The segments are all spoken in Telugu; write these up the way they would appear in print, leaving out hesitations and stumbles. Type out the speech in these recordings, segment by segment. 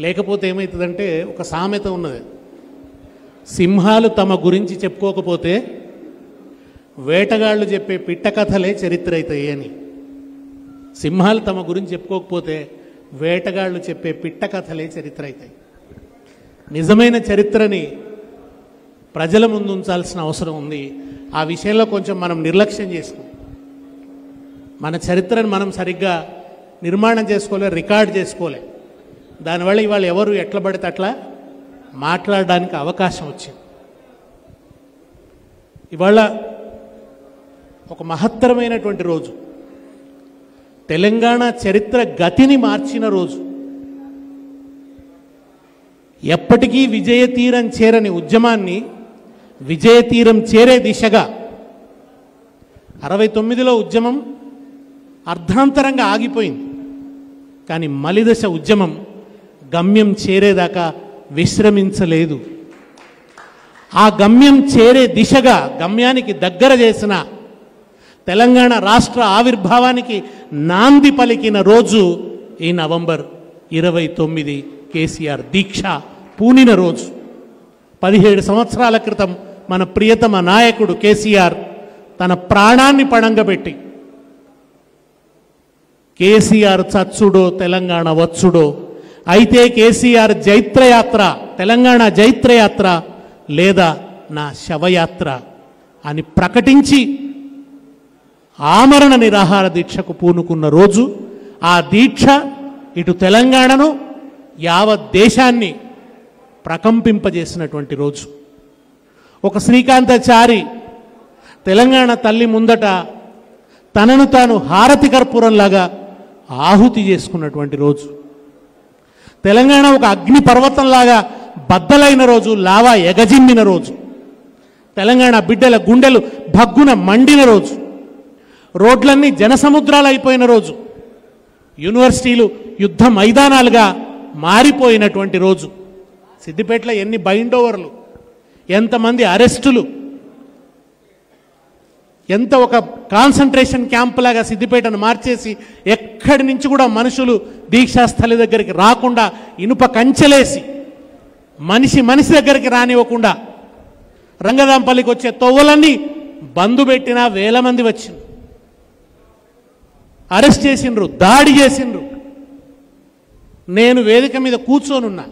లేకపోతే ఏమవుతుందంటే ఒక సామెత ఉన్నది, సింహాలు తమ గురించి చెప్పుకోకపోతే వేటగాళ్ళు చెప్పే పిట్ట కథలే చరిత్ర అవుతాయి అని. సింహాలు తమ గురించి చెప్పుకోకపోతే వేటగాళ్ళు చెప్పే పిట్ట కథలే చరిత్ర అవుతాయి. నిజమైన చరిత్రని ప్రజల ముందు ఉంచాల్సిన అవసరం ఉంది. ఆ విషయంలో కొంచెం మనం నిర్లక్ష్యం చేస్తాం. మన చరిత్రను మనం సరిగ్గా నిర్మాణం చేసుకోలే, రికార్డ్ చేసుకోలే. దానివల్ల ఇవాళ ఎవరు ఎట్లా పడితే అట్లా మాట్లాడడానికి అవకాశం వచ్చింది. ఇవాళ ఒక మహత్తరమైనటువంటి రోజు, తెలంగాణ చరిత్ర గతిని మార్చిన రోజు. ఎప్పటికీ విజయతీరం చేరని ఉద్యమాన్ని విజయతీరం చేరే దిశగా 69లో ఉద్యమం అర్ధాంతరంగా ఆగిపోయింది. కానీ మలిదశ ఉద్యమం గమ్యం చేరేదాకా విశ్రమించలేదు. ఆ గమ్యం చేరే దిశగా గమ్యానికి దగ్గర చేసిన తెలంగాణ రాష్ట్ర ఆవిర్భావానికి నాంది పలికిన రోజు ఈ నవంబర్ 29 కేసీఆర్ దీక్ష పూనిన రోజు. 17 సంవత్సరాల క్రితం మన ప్రియతమ నాయకుడు కేసీఆర్ తన ప్రాణాన్ని పణంగబెట్టి కేసీఆర్ చచ్చుడో తెలంగాణ వచ్చుడో, అయితే కేసీఆర్ జైత్రయాత్ర, తెలంగాణ జైత్రయాత్ర లేదా నా శవయాత్ర అని ప్రకటించి ఆమరణ నిరాహార దీక్షకు పూనుకున్న రోజు. ఆ దీక్ష ఇటు తెలంగాణను యావత్ దేశాన్ని ప్రకంపింపజేసినటువంటి రోజు. ఒక శ్రీకాంతాచారి తెలంగాణ తల్లి ముందట తనను తాను హారతి కర్పూరంలాగా ఆహుతి చేసుకున్నటువంటి రోజు. తెలంగాణ ఒక అగ్ని పర్వతంలాగా బద్దలైన రోజు, లావా ఎగజిమ్మిన రోజు. తెలంగాణ బిడ్డల గుండెలు భగ్గున మండిన రోజు. రోడ్లన్నీ జనసముద్రాలు అయిపోయిన రోజు. యూనివర్సిటీలు యుద్ధ మైదానాలుగా మారిపోయినటువంటి రోజు. సిద్దిపేటలో ఎన్ని బైండ్ ఓవర్లు, ఎంతమంది అరెస్టులు, ఎంత ఒక కాన్సన్ట్రేషన్ క్యాంప్ లాగా సిద్దిపేటను మార్చేసి ఎక్కడి నుంచి కూడా మనుషులు దీక్షాస్థలి దగ్గరికి రాకుండా ఇనుప కంచెలేసి మనిషి దగ్గరికి రానివ్వకుండా రంగదాంపల్లికి వచ్చే తొవ్వలన్నీ బంధు పెట్టినా వేల మంది వచ్చిండ్రు, అరెస్ట్ చేసిండ్రు, దాడి చేసిండ్రు. నేను వేదిక మీద కూర్చోనున్నా,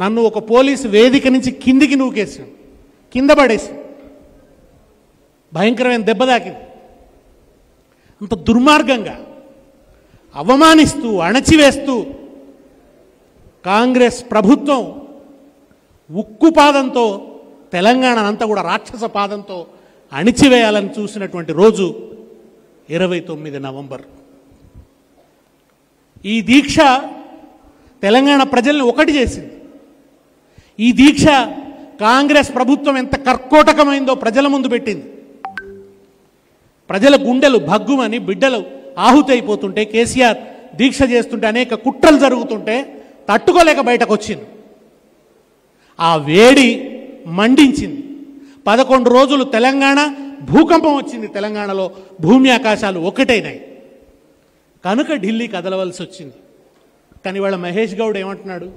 నన్ను ఒక పోలీసు వేదిక నుంచి కిందికి నూకేసాడు, కింద పడేసి భయంకరమైన దెబ్బ తాకింది. అంత దుర్మార్గంగా అవమానిస్తూ అణచివేస్తూ కాంగ్రెస్ ప్రభుత్వం ఉక్కు పాదంతో తెలంగాణనంతా కూడా రాక్షస పాదంతో అణిచివేయాలని చూసినటువంటి రోజు 29 నవంబర్. ఈ దీక్ష తెలంగాణ ప్రజల్ని ఒకటి చేసింది. ఈ దీక్ష కాంగ్రెస్ ప్రభుత్వం ఎంత కర్కోటకమైందో ప్రజల ముందు పెట్టింది. ప్రజల గుండెలు భగ్గుమని, బిడ్డలు ఆహుతి అయిపోతుంటే, కేసీఆర్ దీక్ష చేస్తుంటే, అనేక కుట్రలు జరుగుతుంటే తట్టుకోలేక బయటకు వచ్చింది. ఆ వేడి మండించింది. 11 రోజులు తెలంగాణ భూకంపం వచ్చింది. తెలంగాణలో భూమి ఆకాశాలు ఒకటైనాయి. కనుక ఢిల్లీ కదలవలసి వచ్చింది. కానీ వాళ్ళ మహేష్ గౌడ్ ఏమంటున్నాడు?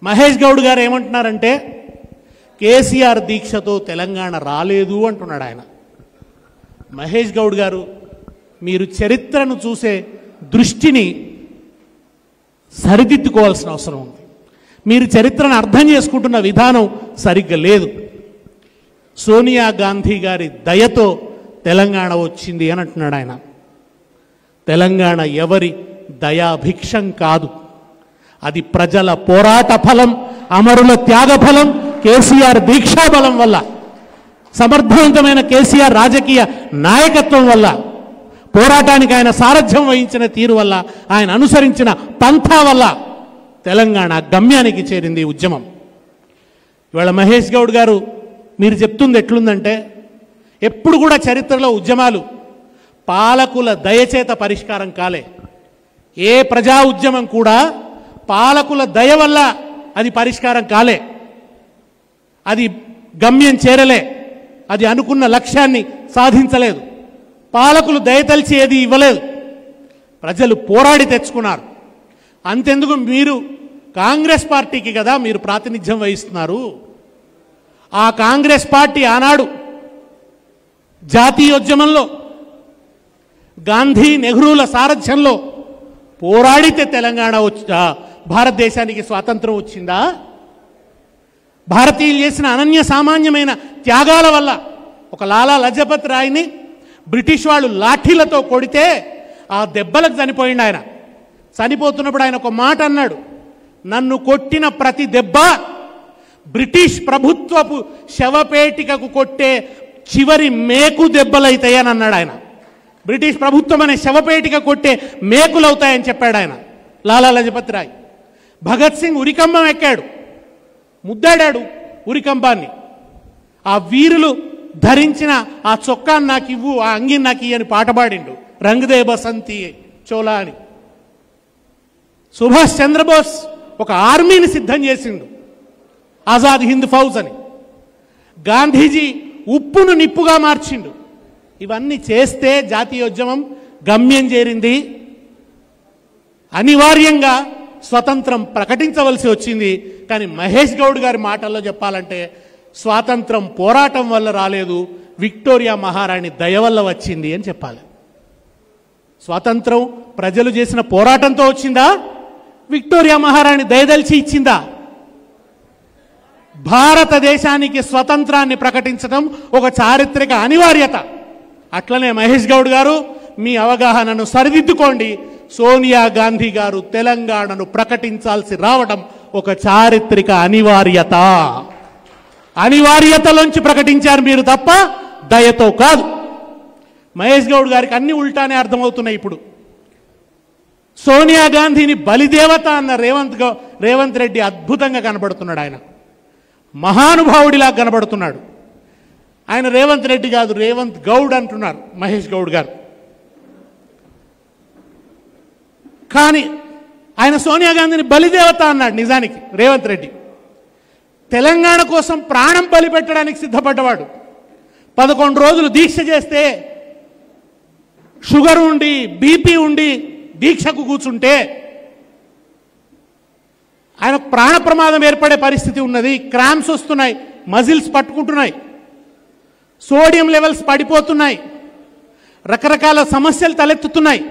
మహేష్ గౌడ్ గారు ఏమంటున్నారంటే కేసీఆర్ దీక్షతో తెలంగాణ రాలేదు అంటున్నాడు ఆయన. మహేష్ గౌడ్ గారు, మీరు చరిత్రను చూసే దృష్టిని సరిదిద్దుకోవాల్సిన అవసరం ఉంది. మీరు చరిత్రను అర్థం చేసుకుంటున్న విధానం సరిగ్గా లేదు. సోనియా గాంధీ గారి దయతో తెలంగాణ వచ్చింది అని అంటున్నాడు ఆయన. తెలంగాణ ఎవరి దయాభిక్షం కాదు, అది ప్రజల పోరాట ఫలం, అమరుల త్యాగ ఫలం, కేసీఆర్ దీక్షాబలం వల్ల, సమర్థవంతమైన కేసీఆర్ రాజకీయ నాయకత్వం వల్ల, పోరాటానికి ఆయన సారథ్యం వహించిన తీరు వల్ల, ఆయన అనుసరించిన పంథా వల్ల తెలంగాణ గమ్యానికి చేరింది ఈ ఉద్యమం. ఇవాళ మహేష్ గౌడ్ గారు మీరు చెప్తుంది ఎట్లుందంటే, ఎప్పుడు కూడా చరిత్రలో ఉద్యమాలు పాలకుల దయచేత పరిష్కారం కాలే. ఏ ప్రజా ఉద్యమం కూడా పాలకుల దయ వల్ల అది పరిష్కారం కాలే, అది గమ్యం చేరలే, అది అనుకున్న లక్ష్యాన్ని సాధించలేదు. పాలకులు దయతలిచి ఏది ఇవ్వలేదు, ప్రజలు పోరాడి తెచ్చుకున్నారు. అంతెందుకు, మీరు కాంగ్రెస్ పార్టీకి కదా మీరు ప్రాతినిధ్యం వహిస్తున్నారు. ఆ కాంగ్రెస్ పార్టీ ఆనాడు జాతీయోద్యమంలో గాంధీ నెహ్రూల సారథ్యంలో పోరాడితే తెలంగాణ భారతదేశానికి స్వాతంత్రం వచ్చిందా? భారతీయులు చేసిన అనన్య సామాన్యమైన త్యాగాల వల్ల ఒక లాలా లజపత్ రాయ్ని బ్రిటిష్ వాళ్ళు లాఠీలతో కొడితే ఆ దెబ్బలకు చనిపోయిండు ఆయన. చనిపోతున్నప్పుడు ఆయన ఒక మాట అన్నాడు, నన్ను కొట్టిన ప్రతి దెబ్బ బ్రిటిష్ ప్రభుత్వపు శవపేటికకు కొట్టే చివరి మేకు దెబ్బలైతాయని అన్నాడు ఆయన. బ్రిటిష్ ప్రభుత్వం అనే శవపేటిక కొట్టే మేకులవుతాయని చెప్పాడు ఆయన లాలా లజపత్ రాయ్. భగత్ సింగ్ ఉరికంబం ఎక్కాడు, ముద్దాడాడు ఉరికంబాన్ని. ఆ వీరులు ధరించిన ఆ చొక్కాన్ని నాకు ఇవ్వు, ఆ అంగిని నాకు ఇయ్యని పాట పాడిండు, రంగదే బసంతి చోలా అని. సుభాష్ చంద్రబోస్ ఒక ఆర్మీని సిద్ధం చేసిండు, ఆజాద్ హింద్ ఫౌజ్ అని. గాంధీజీ ఉప్పును నిప్పుగా మార్చిండు. ఇవన్నీ చేస్తే జాతీయోద్యమం గమ్యం చేరింది. అనివార్యంగా స్వతంత్రం ప్రకటించవలసి వచ్చింది. కానీ మహేష్ గౌడ్ గారి మాటల్లో చెప్పాలంటే స్వాతంత్రం పోరాటం వల్ల రాలేదు, విక్టోరియా మహారాణి దయ వల్ల వచ్చింది అని చెప్పాలి. స్వాతంత్రం ప్రజలు చేసిన పోరాటంతో వచ్చిందా, విక్టోరియా మహారాణి దయదలిచి ఇచ్చిందా? భారతదేశానికి స్వతంత్రాన్ని ప్రకటించడం ఒక చారిత్రక అనివార్యత. అట్లనే మహేష్ గౌడ్ గారు మీ అవగాహనను సరిదిద్దుకోండి. సోనియా గాంధీ గారు తెలంగాణను ప్రకటించాల్సి రావడం ఒక చారిత్రక అనివార్యత. అనివార్యతలోంచి ప్రకటించారు మీరు తప్ప దయతో కాదు. మహేష్ గౌడ్ గారికి అన్ని ఉల్టానే అర్థమవుతున్నాయి. ఇప్పుడు సోనియా గాంధీని బలిదేవత అన్న రేవంత్ రెడ్డి అద్భుతంగా కనబడుతున్నాడు. ఆయన మహానుభావుడిలా కనబడుతున్నాడు. ఆయన రేవంత్ రెడ్డి కాదు, రేవంత్ గౌడ్ అంటున్నారు మహేష్ గౌడ్ గారు. కానీ ఆయన సోనియా గాంధీని బలిదేవత అన్నాడు. నిజానికి రేవంత్ రెడ్డి తెలంగాణ కోసం ప్రాణం బలిపెట్టడానికి సిద్ధపడ్డవాడు. 11 రోజులు దీక్ష చేస్తే, షుగర్ ఉండి బీపీ ఉండి దీక్షకు కూర్చుంటే ఆయన ప్రాణ ప్రమాదం ఏర్పడే పరిస్థితి ఉన్నది. క్రాంప్స్ వస్తున్నాయి, మజిల్స్ పట్టుకుంటున్నాయి, సోడియం లెవెల్స్ పడిపోతున్నాయి, రకరకాల సమస్యలు తలెత్తుతున్నాయి,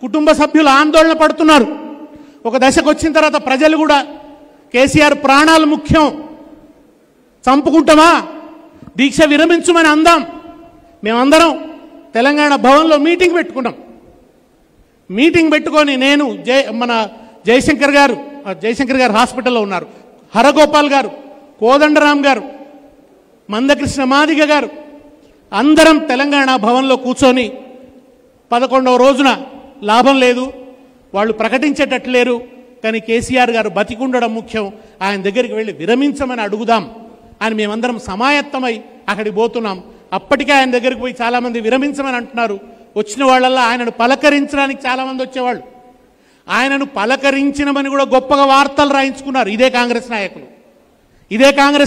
కుటుంబ సభ్యులు ఆందోళన పడుతున్నారు. ఒక దశకు వచ్చిన తర్వాత ప్రజలు కూడా కేసీఆర్ ప్రాణాలు ముఖ్యం, చంపుకుంటామా, దీక్ష విరమించమని అందాం. మేమందరం తెలంగాణ భవన్లో మీటింగ్ పెట్టుకున్నాం. మీటింగ్ పెట్టుకొని నేను మన జయశంకర్ గారు హాస్పిటల్లో ఉన్నారు, హరగోపాల్ గారు, కోదండరామ్ గారు, మందకృష్ణ మాదిగ గారు, అందరం తెలంగాణ భవన్లో కూర్చొని 11వ రోజున లాభం లేదు, వాళ్ళు ప్రకటించేటట్లు లేరు, కానీ కేసీఆర్ గారు బతికుండడం ముఖ్యం, ఆయన దగ్గరికి వెళ్ళి విరమించమని అడుగుదాం అని మేమందరం సమాయత్తమై అక్కడికి పోతున్నాం. అప్పటికే ఆయన దగ్గరికి పోయి చాలామంది విరమించమని అంటున్నారు. వచ్చిన వాళ్ళల్లో ఆయనను పలకరించడానికి చాలామంది వచ్చేవాళ్ళు. ఆయనను పలకరించినమని కూడా గొప్పగా వార్తలు రాయించుకున్నారు ఇదే కాంగ్రెస్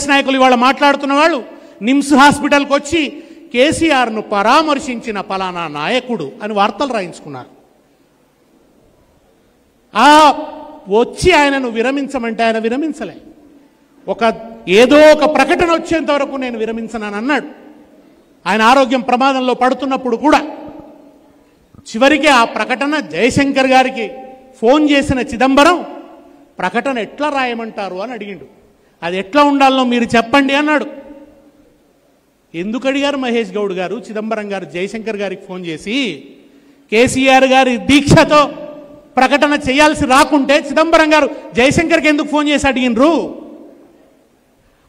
నాయకులు. ఇవాళ మాట్లాడుతున్న వాళ్ళు నిమ్స్ హాస్పిటల్కి వచ్చి కేసీఆర్ను పరామర్శించిన పలానా నాయకుడు అని వార్తలు రాయించుకున్నారు. వచ్చి ఆయనను విరమించమంటే ఆయన విరమించలే. ఏదో ఒక ప్రకటన వచ్చేంత వరకు నేను విరమించనని అన్నాడు. ఆయన ఆరోగ్యం ప్రమాదంలో పడుతున్నప్పుడు కూడా చివరికి ఆ ప్రకటన జయశంకర్ గారికి ఫోన్ చేసిన చిదంబరం ప్రకటన ఎట్లా రాయమంటారు అని అడిగిండు. అది ఎట్లా ఉండాలో మీరు చెప్పండి అన్నాడు. ఎందుకు అడిగారు మహేష్ గౌడ్ గారు? చిదంబరం గారు జయశంకర్ గారికి ఫోన్ చేసి కేసీఆర్ గారి దీక్షతో ప్రకటన చేయాల్సి రాకుంటే చిదంబరం గారు జయశంకర్కి ఎందుకు ఫోన్ చేసి అడిగినరు?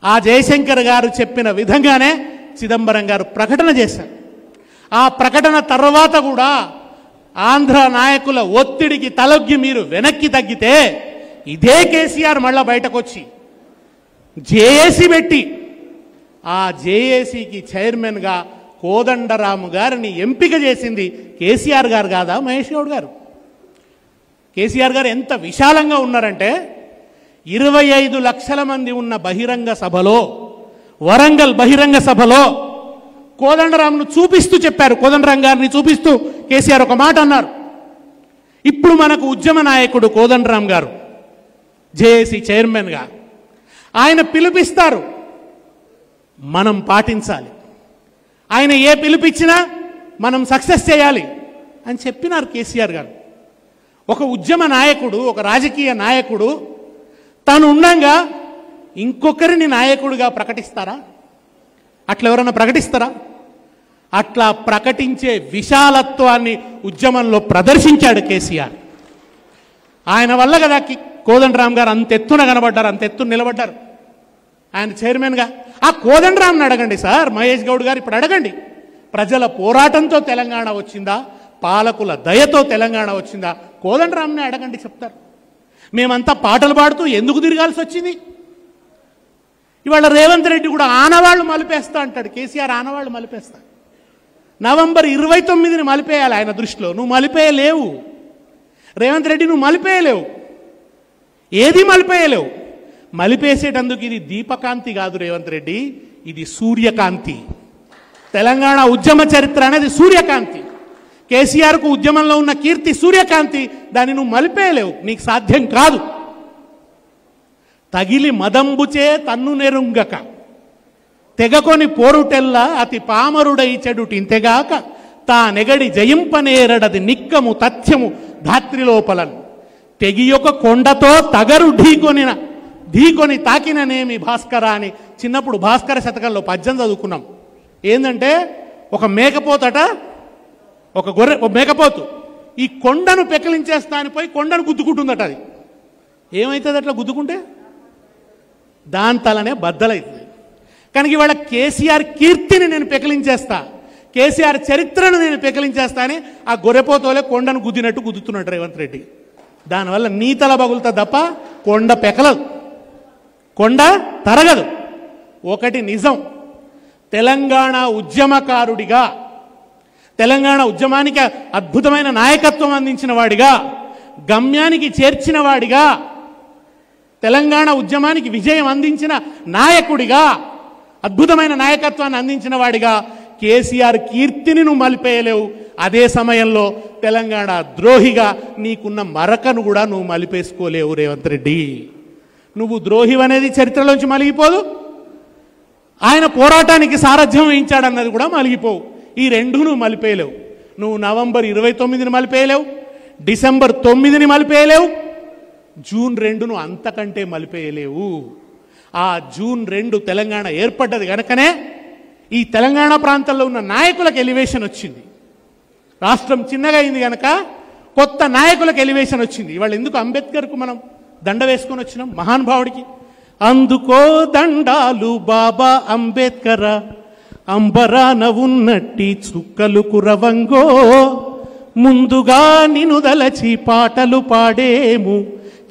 ఆ జయశంకర్ గారు చెప్పిన విధంగానే చిదంబరం గారు ప్రకటన చేశారు. ఆ ప్రకటన తర్వాత కూడా ఆంధ్ర నాయకుల ఒత్తిడికి తలొగ్గి మీరు వెనక్కి తగ్గితే ఇదే కేసీఆర్ మళ్ళా బయటకు వచ్చి జేఏసీ పెట్టి ఆ జేఏసీకి చైర్మన్గా కోదండరాము గారిని ఎంపిక చేసింది కేసీఆర్ గారు కాదా మహేష్ గౌడ్ గారు? కేసీఆర్ గారు ఎంత విశాలంగా ఉన్నారంటే 25 లక్షల మంది ఉన్న బహిరంగ సభలో, వరంగల్ బహిరంగ సభలో కోదండరామును చూపిస్తూ చెప్పారు. కోదండరాం గారిని చూపిస్తూ కేసీఆర్ ఒక మాట అన్నారు, ఇప్పుడు మనకు ఉద్యమ నాయకుడు కోదండరాం గారు జేఏసీ చైర్మన్గా ఆయన పిలుపిస్తారు, మనం పాటించాలి. ఆయన ఏ పిలుపిచ్చినా మనం సక్సెస్ చేయాలి అని చెప్పినారు కేసీఆర్ గారు. ఒక ఉద్యమ నాయకుడు, ఒక రాజకీయ నాయకుడు తాను ఉండంగా ఇంకొకరిని నాయకుడిగా ప్రకటిస్తారా? అట్లా ఎవరైనా ప్రకటిస్తారా? అట్లా ప్రకటించే విశాలత్వాన్ని ఉద్యమంలో ప్రదర్శించాడు కేసీఆర్. ఆయన వల్ల కదా కోదండరాం గారు అంతెత్తున కనబడ్డారు, అంతెత్తున నిలబడ్డారు ఆయన చైర్మన్గా. ఆ కోదండరాంని అడగండి సార్, మహేష్ గౌడ్ గారు ఇప్పుడు అడగండి. ప్రజల పోరాటంతో తెలంగాణ వచ్చిందా, పాలకుల దయతో తెలంగాణ వచ్చిందా? కోదండరాంని అడగండి, చెప్తారు. మేమంతా పాటలు పాడుతూ ఎందుకు తిరగాల్సి వచ్చింది? ఇవాళ రేవంత్ రెడ్డి కూడా ఆనవాళ్లు మలిపేస్తా అంటాడు. కేసీఆర్ ఆనవాళ్లు మలిపేస్తా. నవంబర్ 29ని మలిపేయాలి ఆయన దృష్టిలో. నువ్వు మలిపేయలేవు రేవంత్ రెడ్డి, నువ్వు మలిపేయలేవు, ఏది మలిపేయలేవు. మలిపేసేటందుకు ఇది దీపకాంతి కాదు రేవంత్ రెడ్డి, ఇది సూర్యకాంతి. తెలంగాణ ఉద్యమ చరిత్ర అనేది సూర్యకాంతి. కేసీఆర్కు ఉద్యమంలో ఉన్న కీర్తి సూర్యకాంతి, దాన్ని నువ్వు మలిపేయలేవు, నీకు సాధ్యం కాదు. తగిలి మదంబుచే తన్ను నెరుంగక తెగకొని పోరుటెల్ల అతి పామరుడై చెడుటింతెగాక తా నెగడి జయింపనేరడది నిక్కము తథ్యము ధాత్రిలోపలను తెగియొక కొండతో తగరు ఢీకొని తాకిననేమి భాస్కర అని చిన్నప్పుడు భాస్కర శతకంలో పద్యం చదువుకున్నాం. ఏంటంటే ఒక మేకపోతట, ఒక మేకపోతు ఈ కొండను పెకిలించేస్తా అని పోయి కొండను గుద్దుకుంటుందట. అది ఏమవుతుంది అట్లా గుద్దుకుంటే? దాని తలనే బద్దలవుతుంది. కనుక ఇవాళ కేసీఆర్ కీర్తిని నేను పెకిలించేస్తా, కేసీఆర్ చరిత్రను నేను పెకిలించేస్తా అని ఆ గొర్రెపోతోలే కొండను గుద్దినట్టు గుద్దుతున్నాడు రేవంత్ రెడ్డి. దానివల్ల నీ తల బగులుతా తప్ప కొండ పెకలదు, కొండ తరగదు. ఒకటి నిజం, తెలంగాణ ఉద్యమకారుడిగా, తెలంగాణ ఉద్యమానికి అద్భుతమైన నాయకత్వం అందించిన వాడిగా, గమ్యానికి చేర్చిన వాడిగా, తెలంగాణ ఉద్యమానికి విజయం అందించిన నాయకుడిగా, అద్భుతమైన నాయకత్వాన్ని అందించిన వాడిగా కేసీఆర్ కీర్తిని నువ్వు మలిపేయలేవు. అదే సమయంలో తెలంగాణ ద్రోహిగా నీకున్న మరకను కూడా నువ్వు మలిపేసుకోలేవు రేవంత్ రెడ్డి. నువ్వు ద్రోహి అనేది చరిత్రలోంచి మలిగిపోదు, ఆయన పోరాటానికి సారథ్యం వహించాడన్నది కూడా మలిగిపోవు. ఈ రెండు నువ్వు మలిపేయలేవు. నువ్వు నవంబర్ 29ని మలిపేయలేవు, డిసెంబర్ 9ని మలిపేయలేవు, జూన్ 2ను అంతకంటే మలిపేయలేవు. ఆ జూన్ 2 తెలంగాణ ఏర్పడ్డది కనుకనే ఈ తెలంగాణ ప్రాంతంలో ఉన్న నాయకులకు ఎలివేషన్ వచ్చింది. రాష్ట్రం చిన్నగా అయింది కనుక కొత్త నాయకులకు ఎలివేషన్ వచ్చింది. ఇవాళ ఎందుకు అంబేద్కర్కు మనం దండ వేసుకొని వచ్చినాం, మహానుభావుడికి? అందుకో దండాలు బాబా అంబేద్కర, అంబరాన ఉన్నట్టి చుక్కలు కురవంగో, ముందుగా నిన్ను దలచి పాటలు పాడేము,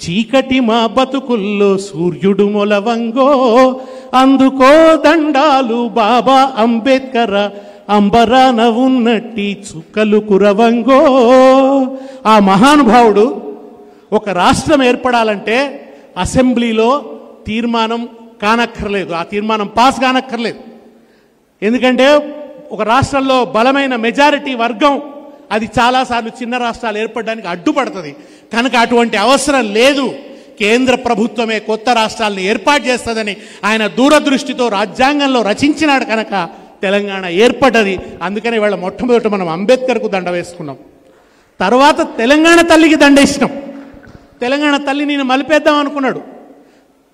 చీకటి మా బతుకుల్లో సూర్యుడు మొలవంగో. అందుకో దండాలు బాబా అంబేద్కర, అంబరాన ఉన్నట్టి చుక్కలు కురవంగో. ఆ మహానుభావుడు ఒక రాష్ట్రం ఏర్పడాలంటే అసెంబ్లీలో తీర్మానం కానక్కర్లేదు, ఆ తీర్మానం పాస్ కానక్కర్లేదు. ఎందుకంటే ఒక రాష్ట్రంలో బలమైన మెజారిటీ వర్గం అది చాలాసార్లు చిన్న రాష్ట్రాలు ఏర్పడడానికి అడ్డుపడుతుంది. కనుక అటువంటి అవసరం లేదు. కేంద్ర ప్రభుత్వమే కొత్త రాష్ట్రాలను ఏర్పాటు చేస్తుందని ఆయన దూరదృష్టితో రాజ్యాంగంలో రచించినాడు కనుక తెలంగాణ ఏర్పడ్డది. అందుకని ఇవాళ మొట్టమొదట మనం అంబేద్కర్కు దండ వేసుకున్నాం, తర్వాత తెలంగాణ తల్లికి దండేసినాం. తెలంగాణ తల్లి నేను మలిపేద్దాం అనుకున్నాడు,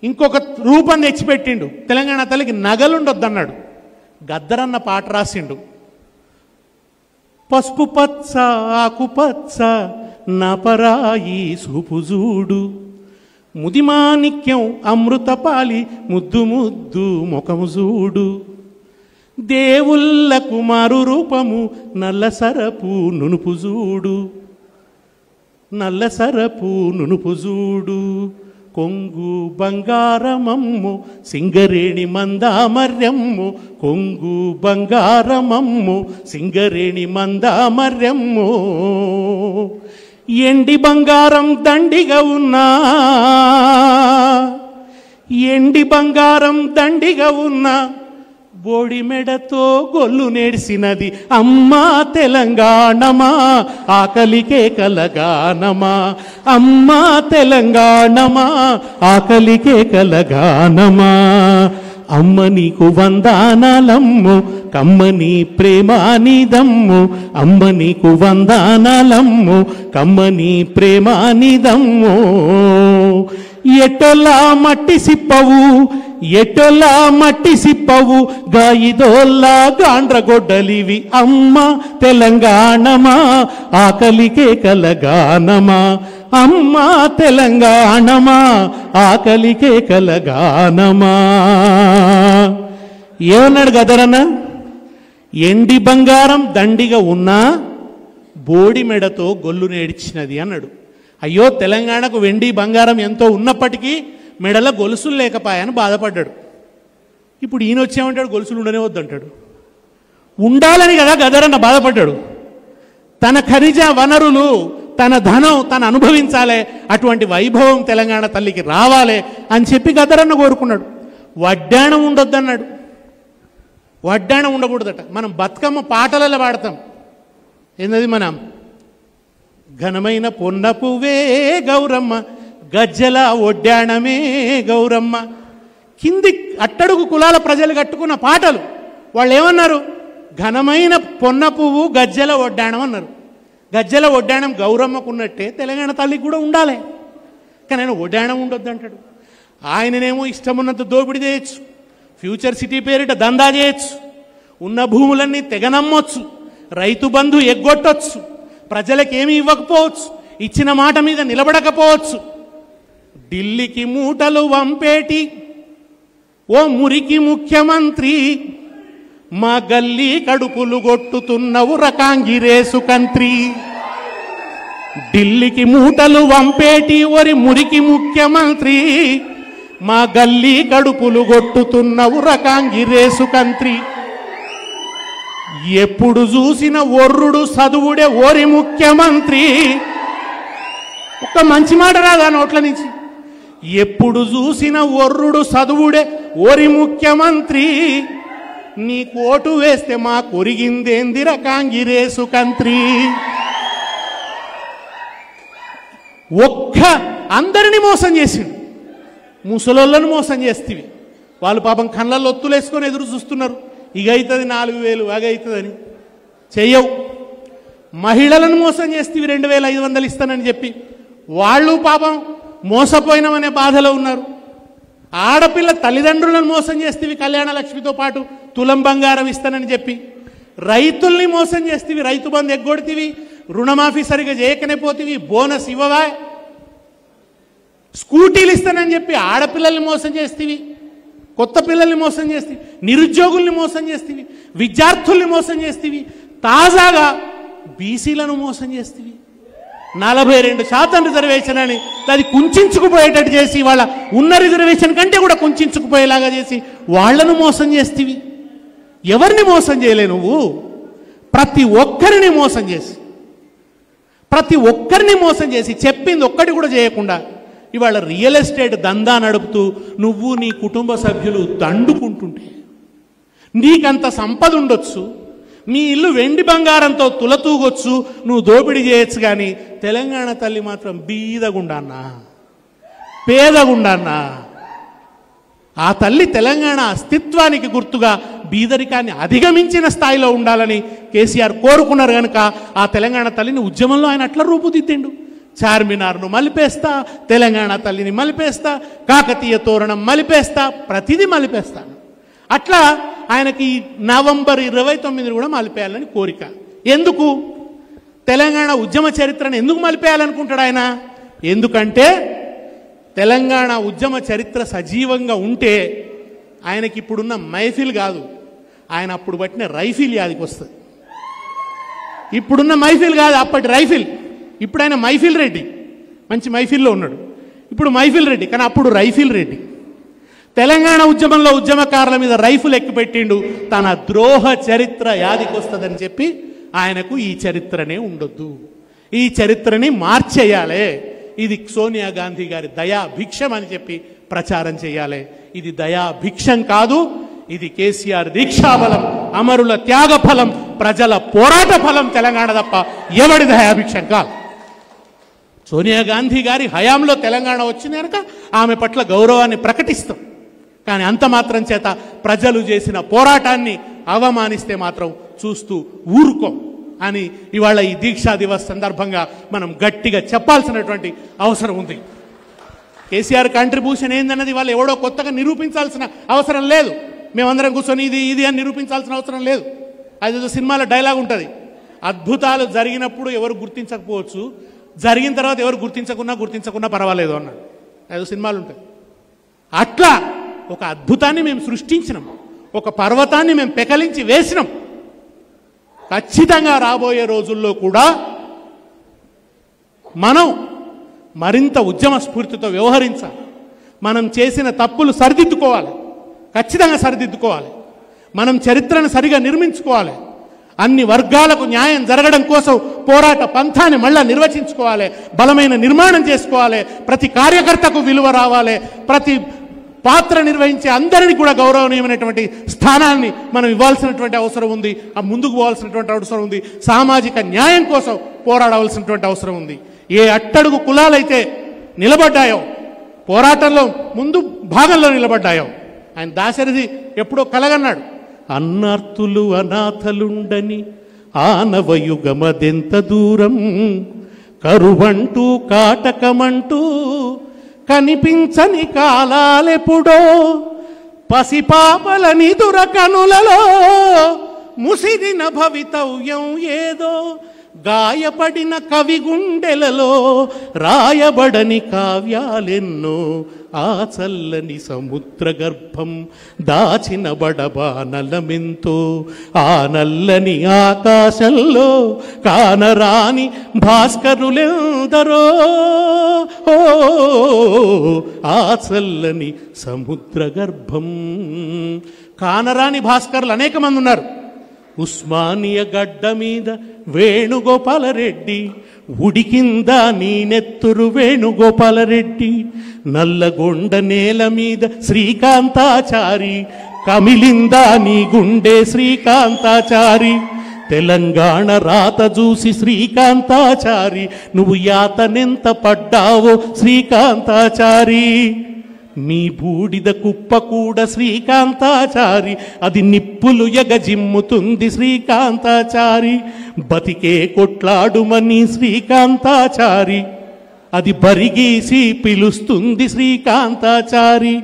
ఇంకొక రూపం తెచ్చిపెట్టిండు. తెలంగాణ తల్లికి నగలుండొద్దన్నాడు. గద్దరన్న పాట రాసిండు, పసుపు పచ్చ ఆకుపచ్చ నపరాయి సూపుజూడు, ముదిమాణిక్యం అమృతపాలి ముద్దు ముద్దు ముఖము చూడు, దేవుళ్ళకు మారు రూపము నల్లసరపు నునుపు చూడు, నల్లసరపు నునుపు చూడు, కొంగు బంగారమమ్ము సింగరేణి మందామర్యమ్ము, కొంగు బంగారమమ్ము సింగరేణి మందామర్యమ్ము, ఎండి బంగారం దండిగా ఉన్నా, ఎండి బంగారం దండిగా ఉన్నా, బోడి మెడతో గొల్లు నేడ్సినది అమ్మా తెలంగాణమా, ఆకలికే కలగానమా, అమ్మా తెలంగాణమా, ఆకలికే కలగానమా. అమ్మ నీకు వందనాలమ్ము, కమ్మని ప్రేమానిదమ్ము, అమ్మ నీకు వందనాలమ్ము, కమ్మని ప్రేమానిదమ్ము. ఎటొలా మట్టి సిప్పవు, ఎటొలా మట్టి సిప్పవు, గాయిదోల్లా గాండ్రగొడ్డలివి అమ్మ తెలంగాణమా, ఆకలికే కలగానమా, అమ్మ తెలంగాణమా, ఆకలికే కలగానమా. ఏమన్నాడు గదరన్న? ఎండి బంగారం దండిగా ఉన్నా బోడి మెడతో గొల్లు నేడ్చినది అన్నాడు. అయ్యో తెలంగాణకు వెండి బంగారం ఎంతో ఉన్నప్పటికీ మెడల గొలుసులు లేకపాయని బాధపడ్డాడు. ఇప్పుడు ఈయన వచ్చేమంటాడు గొలుసులు ఉండనే వద్దంటాడు. ఉండాలని కదా గదరన్న బాధపడ్డాడు. తన ఖనిజ వనరులు, తన ధనం తను అనుభవించాలి, అటువంటి వైభవం తెలంగాణ తల్లికి రావాలి అని చెప్పి గదరన్న కోరుకున్నాడు. వడ్డాణం ఉండొద్దన్నాడు. వడ్డాణం ఉండకూడదట. మనం బతుకమ్మ పాటలలో పాడతాం. ఏంటది? మనం ఘనమైన పొన్న పువ్వే గౌరమ్మ, గజ్జల ఒడ్డాణమే గౌరమ్మ. కింది అట్టడుగు కులాల ప్రజలు కట్టుకున్న పాటలు. వాళ్ళు ఏమన్నారు? ఘనమైన పొన్న పువ్వు గజ్జల ఒడ్డాణం అన్నారు. గజ్జల ఒడ్డాణం గౌరమ్మకు ఉన్నట్టే తెలంగాణ తల్లికి కూడా ఉండాలి. కానీ ఆయన ఒడ్డాణం ఉండొద్దు అంటాడు. ఆయననేమో ఇష్టమున్నంత దోపిడీ చేయొచ్చు, ఫ్యూచర్ సిటీ పేరిట దందా చేయొచ్చు, ఉన్న భూములన్నీ తెగనమ్మొచ్చు, రైతు బంధు ఎగ్గొట్టొచ్చు, ప్రజలకేమీ ఇవ్వకపోవచ్చు, ఇచ్చిన మాట మీద నిలబడకపోవచ్చు. ఢిల్లీకి మూటలు వంపేటి ఓ మురికి ముఖ్యమంత్రి, మా గల్లీ కడుపులు కొట్టుతున్నవు రకాంగిరేసు కంత్రి. ఢిల్లీకి మూటలు వంపేటి ఓరి మురికి ముఖ్యమంత్రి, మా గల్లీ కడుపులు కొట్టుతున్నవు రకాంగిరేసు కంత్రి. ఎప్పుడు చూసిన ఒర్రుడు చదువుడే ఓరి ముఖ్యమంత్రి. ఒక్క మంచి మాట రాదా నోట్ల నుంచి? ఎప్పుడు చూసిన ఒర్రుడు చదువుడే ఓరి ముఖ్యమంత్రి, నీ కోటు వేస్తే మా కొరిగిందేందిర కాంగిరేసు కంత్రి. ఒక్క అందరినీ మోసం చేసిండు. ముసలోళ్ళను మోసం చేస్తేవి. వాళ్ళు పాపం కళ్ళల్లో ఒత్తులేసుకొని ఎదురు చూస్తున్నారు. ఇగైతుంది 4,000 అగైతుందని చెయ్యవు. మహిళలను మోసం చేస్తేవి 2,500 ఇస్తానని చెప్పి వాళ్ళు పాపం మోసపోయినామనే బాధలో ఉన్నారు. ఆడపిల్ల తల్లిదండ్రులను మోసం చేస్తేవి కళ్యాణ లక్ష్మితో పాటు తులం బంగారం ఇస్తానని చెప్పి. రైతుల్ని మోసం చేస్తేవి, రైతు బంధు ఎగ్గొడితివి, రుణమాఫీ సరిగా చేయకనే పోతివి, బోనస్ ఇవ్వవా, స్కూటీలు ఇస్తానని చెప్పి ఆడపిల్లల్ని మోసం చేస్తేవి, కొత్త పిల్లల్ని మోసం చేస్తేవి, నిరుద్యోగుల్ని మోసం చేస్తేవి, విద్యార్థుల్ని మోసం చేస్తేవి, తాజాగా బీసీలను మోసం చేస్తేవి. 42% రిజర్వేషన్ అని అది కుంచుకుపోయేటట్టు చేసి, వాళ్ళ ఉన్న రిజర్వేషన్ కంటే కూడా కుంచుకుపోయేలాగా చేసి వాళ్లను మోసం చేస్తేవి. ఎవరిని మోసం చేయలే నువ్వు? ప్రతి ఒక్కరిని మోసం చేసి, ప్రతి ఒక్కరిని మోసం చేసి చెప్పింది ఒక్కటి కూడా చేయకుండా ఇవాళ రియల్ ఎస్టేట్ దందా నడుపుతూ నువ్వు నీ కుటుంబ సభ్యులు దండుకుంటుంటే నీకంత సంపద ఉండొచ్చు, మీ ఇల్లు వెండి బంగారంతో తులతూగొచ్చు, నువ్వు దోపిడీ చేయొచ్చు. కానీ తెలంగాణ తల్లి మాత్రం బీదగుండాన్నా, పేదగుండాన్నా. ఆ తల్లి తెలంగాణ అస్తిత్వానికి గుర్తుగా బీదరికాన్ని అధిగమించిన స్థాయిలో ఉండాలని కేసీఆర్ కోరుకున్నారు. కనుక ఆ తెలంగాణ తల్లిని ఉద్యమంలో ఆయన అట్లా రూపుదిద్దిండు. చార్మినార్ను మలిపేస్తా, తెలంగాణ తల్లిని మలిపేస్తా, కాకతీయ తోరణం మలిపేస్తా, ప్రతిదీ మలిపేస్తాను. అట్లా ఆయనకి నవంబర్ 29 కూడా మలిపేయాలని కోరిక. ఎందుకు? తెలంగాణ ఉద్యమ చరిత్రను ఎందుకు మలిపేయాలనుకుంటాడు ఆయన? ఎందుకంటే తెలంగాణ ఉద్యమ చరిత్ర సజీవంగా ఉంటే ఆయనకి ఇప్పుడున్న మైఫిల్ కాదు, ఆయన అప్పుడు పట్టిన రైఫిల్ యాదికి వస్తుంది. ఇప్పుడున్న మైఫిల్ కాదు, అప్పటి రైఫిల్. ఇప్పుడు ఆయన మైఫిల్ రెడ్డి, మంచి మైఫిల్లో ఉన్నాడు. ఇప్పుడు మైఫిల్ రెడ్డి, కానీ అప్పుడు రైఫిల్ రెడ్డి. తెలంగాణ ఉద్యమంలో ఉద్యమకారుల మీద రైఫిల్ ఎక్కుపెట్టిండు. తన ద్రోహ చరిత్ర యాదికి వస్తుందని చెప్పి ఆయనకు ఈ చరిత్రనే ఉండొద్దు, ఈ చరిత్రని మార్చేయాలి, ఇది సోనియా గాంధీ గారి దయా భిక్షం అని చెప్పి ప్రచారం చేయాలి. ఇది దయా భిక్షం కాదు, ఇది కేసీఆర్ దీక్షాబలం, అమరుల త్యాగ ఫలం, ప్రజల పోరాట ఫలం తెలంగాణ తప్ప ఎవడిది హయాభిక్షం కాదు. సోనియా గాంధీ గారి హయాంలో తెలంగాణ వచ్చింది కనుక ఆమె పట్ల గౌరవాన్ని ప్రకటిస్తాం. కానీ అంత మాత్రం చేత ప్రజలు చేసిన పోరాటాన్ని అవమానిస్తే మాత్రం చూస్తూ ఊరుకోం అని ఇవాళ ఈ దీక్షా దివస్ సందర్భంగా మనం గట్టిగా చెప్పాల్సినటువంటి అవసరం ఉంది. కేసీఆర్ కాంట్రిబ్యూషన్ ఏందన్నది వాళ్ళు ఎవడో కొత్తగా నిరూపించాల్సిన అవసరం లేదు. మేమందరం కూర్చొని ఇది అని నిరూపించాల్సిన అవసరం లేదు. అదేదో సినిమాలో డైలాగ్ ఉంటుంది, అద్భుతాలు జరిగినప్పుడు ఎవరు గుర్తించకపోవచ్చు, జరిగిన తర్వాత ఎవరు గుర్తించకున్నా పర్వాలేదు అన్నాడు. అదేదో సినిమాలు ఉంటాయి. అట్లా ఒక అద్భుతాన్ని మేము సృష్టించినాం, ఒక పర్వతాన్ని మేము పెకలించి వేసినాం. ఖచ్చితంగా రాబోయే రోజుల్లో కూడా మనం మరింత ఉద్యమ స్ఫూర్తితో వ్యవహరించాలి. మనం చేసిన తప్పులు సరిదిద్దుకోవాలి, ఖచ్చితంగా సరిదిద్దుకోవాలి. మనం చరిత్రను సరిగా నిర్మించుకోవాలి. అన్ని వర్గాలకు న్యాయం జరగడం కోసం పోరాట పంథాన్ని మళ్ళా నిర్వచించుకోవాలి, బలమైన నిర్మాణం చేసుకోవాలి. ప్రతి కార్యకర్తకు విలువ రావాలి, ప్రతి పాత్ర నిర్వహించే అందరినీ కూడా గౌరవనీయమైనటువంటి స్థానాన్ని మనం ఇవ్వాల్సినటువంటి అవసరం ఉంది. ఆ ముందుకు పోవాల్సినటువంటి అవసరం ఉంది. సామాజిక న్యాయం కోసం పోరాడవలసినటువంటి అవసరం ఉంది. ఏ అట్టడుగు కులాలైతే నిలబడ్డాయో, పోరాటంలో ముందు భాగంలో నిలబడ్డాయో, ఆయన దాశరథి ఎప్పుడో కలగన్నాడు, అన్నార్తులు అనాథలుండని ఆనవయుగమదెంత దూరం, కరువంటూ కాటకమంటూ కనిపించని కాలాలెప్పుడో, పసిపాపల నిదుర కనులలో ముసిరిన భవితవ్యం ఏదో, గాయపడిన కవి గుండెలలో రాయబడని కావ్యాలెన్నో, ఆ చల్లని సముద్ర గర్భం దాచిన బడబానలమెంతో, ఆ నల్లని ఆకాశంలో కానరాని భాస్కరులెందరో, ఆ చల్లని సముద్ర గర్భం. కానరాని భాస్కరులు అనేక మంది ఉన్నారు. ఉస్మానియా గడ్డ మీద వేణుగోపాలరెడ్డి, ఉడికింద నీ నెత్తురు వేణుగోపాలరెడ్డి, నల్లగొండ నేల మీద శ్రీకాంతాచారి, కమిలిందా నీ గుండె శ్రీకాంతాచారి, తెలంగాణ రాత చూసి శ్రీకాంతాచారి, నువ్వు యాతనెంత పడ్డావో శ్రీకాంతాచారి, నీ బూడిద కుప్ప కూడా శ్రీకాంతాచారి, అది నిప్పులు ఎగజిమ్ముతుంది శ్రీకాంతాచారి, బతికే కొట్లాడుమని శ్రీకాంతాచారి, అది బరిగీసి పిలుస్తుంది శ్రీకాంతాచారి.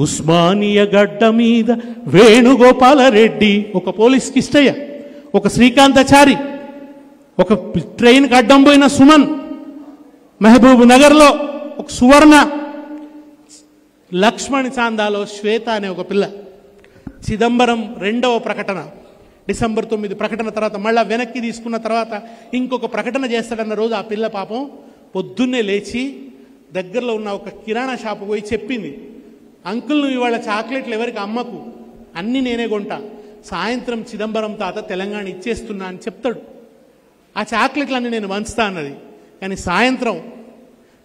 ఉస్మానియా గడ్డ మీద వేణుగోపాలరెడ్డి ఒక పోలీస్ కిష్టయ్య, ఒక శ్రీకాంతాచారి, ఒక ట్రైన్కి అడ్డం పోయిన సుమన్, మహబూబ్ నగర్లో ఒక సువర్ణ, లక్ష్మణ్ చాందాలో శ్వేత అనే ఒక పిల్ల. చిదంబరం 2వ ప్రకటన డిసెంబర్ 9 ప్రకటన తర్వాత మళ్ళీ వెనక్కి తీసుకున్న తర్వాత ఇంకొక ప్రకటన చేస్తాడన్న రోజు ఆ పిల్ల పాపం పొద్దున్నే లేచి దగ్గరలో ఉన్న ఒక కిరాణా షాపు పోయి చెప్పింది, అంకుల్ నువ్వు ఇవాళ చాక్లెట్లు ఎవరికి అమ్మకు, అన్నీ నేనే కొంటా, సాయంత్రం చిదంబరం తాత తెలంగాణ ఇచ్చేస్తున్నా అని చెప్తాడు. ఆ చాక్లెట్లన్నీ నేను వంచుతా అన్నది. కానీ సాయంత్రం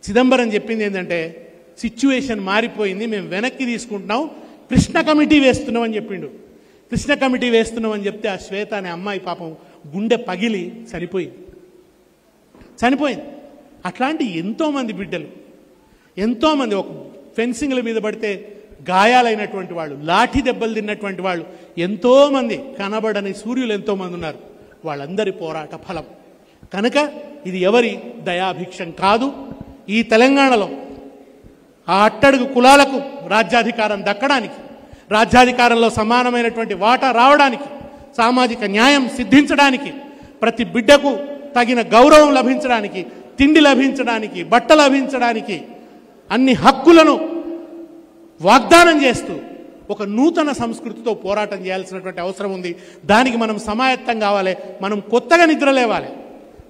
చిదంబరం చెప్పింది ఏంటంటే, సిచ్యువేషన్ మారిపోయింది, మేము వెనక్కి తీసుకుంటున్నాం, కృష్ణ కమిటీ వేస్తున్నాం అని చెప్పిండు. కృష్ణ కమిటీ వేస్తున్నాం అని చెప్తే ఆ శ్వేత అనే అమ్మాయి పాపం గుండె పగిలి చనిపోయింది. అట్లాంటి ఎంతోమంది బిడ్డలు, ఎంతోమంది ఒక ఫెన్సింగ్ల మీద పడితే గాయాలైనటువంటి వాళ్ళు, లాఠీ దెబ్బలు తిన్నటువంటి వాళ్ళు ఎంతోమంది, కనబడని సూర్యులు ఎంతోమంది ఉన్నారు. వాళ్ళందరి పోరాట ఫలం కనుక ఇది ఎవరి దయాభిక్షం కాదు. ఈ తెలంగాణలో ఆ అట్టడుగు కులాలకు రాజ్యాధికారం దక్కడానికి, రాజ్యాధికారంలో సమానమైనటువంటి వాటా రావడానికి, సామాజిక న్యాయం సిద్ధించడానికి, ప్రతి బిడ్డకు తగిన గౌరవం లభించడానికి, తిండి లభించడానికి, బట్ట లభించడానికి, అన్ని హక్కులను వాగ్దానం చేస్తూ ఒక నూతన సంస్కృతితో పోరాటం చేయాల్సినటువంటి అవసరం ఉంది. దానికి మనం సమాయత్తం కావాలి. మనం కొత్తగా నిద్రలేవాలి.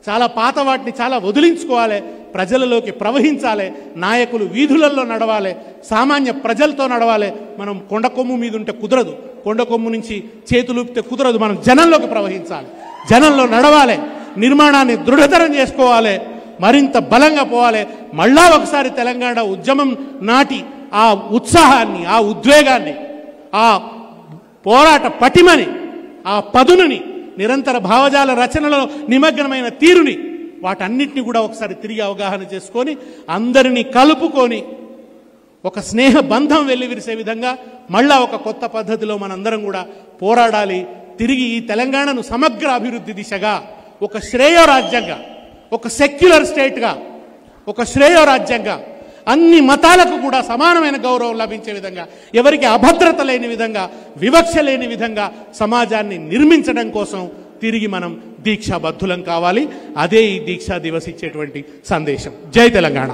చాలా పాత వాటిని చాలా వదిలించుకోవాలి, ప్రజలలోకి ప్రవహించాలి. నాయకులు వీధులలో నడవాలి, సామాన్య ప్రజలతో నడవాలి. మనం కొండకొమ్ము మీద ఉంటే కుదరదు, కొండకొమ్ము నుంచి చేతులూపితే కుదరదు. మనం జనంలోకి ప్రవహించాలి, జనంలో నడవాలి, నిర్మాణాన్ని దృఢతరం చేసుకోవాలి, మరింత బలంగా పోవాలి. మళ్ళా ఒకసారి తెలంగాణ ఉద్యమం నాటి ఆ ఉత్సాహాన్ని, ఆ ఉద్వేగాన్ని, ఆ పోరాట పటిమని, ఆ పదునుని, నిరంతర భావజాల రచనలో నిమగ్నమైన తీరుని, వాటన్నిటిని కూడా ఒకసారి తిరిగి అవగాహన చేసుకొని అందరినీ కలుపుకొని ఒక స్నేహ బంధం వెల్లివిరిసే విధంగా మళ్ళా ఒక కొత్త పద్ధతిలో మనందరం కూడా పోరాడాలి. తిరిగి ఈ తెలంగాణను సమగ్ర అభివృద్ధి దిశగా, ఒక శ్రేయోరాజ్యంగా, ఒక సెక్యులర్ స్టేట్గా, ఒక శ్రేయోరాజ్యంగా, అన్ని మతాలకు కూడా సమానమైన గౌరవం లభించే విధంగా, ఎవరికి అభద్రత లేని విధంగా, వివక్ష లేని విధంగా సమాజాన్ని నిర్మించడం కోసం తిరిగి మనం దీక్షాబద్ధులం కావాలి. అదే ఈ దీక్షా దివస్ ఇచ్చేటువంటి సందేశం. జై తెలంగాణ.